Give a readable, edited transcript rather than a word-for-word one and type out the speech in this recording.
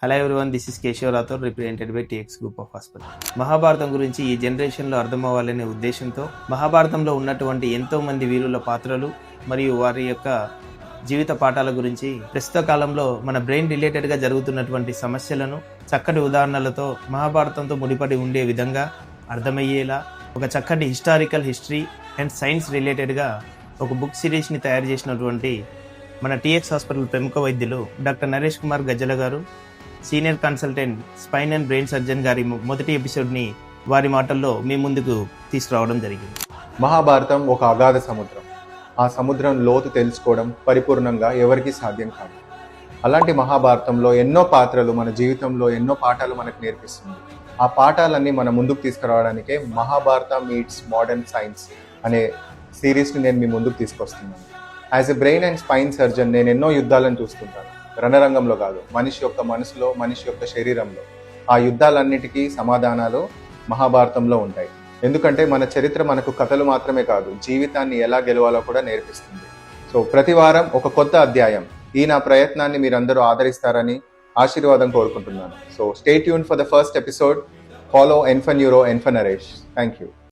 Hello everyone, this is Keshav Rathod, represented by TX group of hospital. Mahabharatam గురించి ఈ జనరేషన్లో అర్థమవ్వాలనే ఉద్దేశంతో మహాభారతంలో ఉన్నటువంటి ఎంతో మంది వీరుల పాత్రలు మరియు వారి యొక్క జీవిత పాఠాల గురించి ప్రస్తుత కాలంలో మన బ్రెయిన్ రిలేటెడ్గా జరుగుతున్నటువంటి సమస్యలను చక్కటి ఉదాహరణలతో మహాభారతంతో ముడిపడి ఉండే విధంగా అర్థమయ్యేలా ఒక చక్కటి హిస్టరీ అండ్ సైన్స్ రిలేటెడ్గా ఒక బుక్ సిరీస్ని తయారు చేసినటువంటి మన టీఎక్స్ హాస్పిటల్ ప్రముఖ వైద్యులు డాక్టర్ నరేష్ కుమార్ గజ్జల గారు, senior consultant spine and brain surgeon గారి మొదటి ఎపిసోడ్ని వారి మాటల్లో మీ ముందుకు తీసుకురావడం జరిగింది. మహాభారతం ఒక అగాధ సముద్రం. ఆ సముద్రం లోతు తెలుసుకోవడం పరిపూర్ణంగా ఎవరికీ సాధ్యం కాదు. అలాంటి మహాభారతంలో ఎన్నో పాత్రలు మన జీవితంలో ఎన్నో పాఠాలు మనకు నేర్పిస్తుంది. ఆ పాఠాలన్నీ మన ముందుకు తీసుకురావడానికే మహాభారత మీట్స్ మోడర్న్ సైన్స్ అనే సిరీస్ని నేను మీ ముందుకు తీసుకొస్తున్నాను. As a brain and spine surgeon నేను ఎన్నో యుద్ధాలను చూస్తుంటాను. రణరంగంలో కాదు, మనిషి యొక్క మనసులో, మనిషి యొక్క శరీరంలో. ఆ యుద్ధాలన్నిటికీ సమాధానాలు మహాభారతంలో ఉంటాయి. ఎందుకంటే మన చరిత్ర మనకు కథలు మాత్రమే కాదు, జీవితాన్ని ఎలా గెలవాలో కూడా నేర్పిస్తుంది. సో ప్రతి వారం ఒక కొత్త అధ్యాయం. ఈ నా ప్రయత్నాన్ని మీరందరూ ఆదరిస్తారని ఆశీర్వాదం కోరుకుంటున్నాను. So stay tune for the first episode. Follow ఎన్ఫన్యూరో ఎన్ఫనరేష్. Thank you.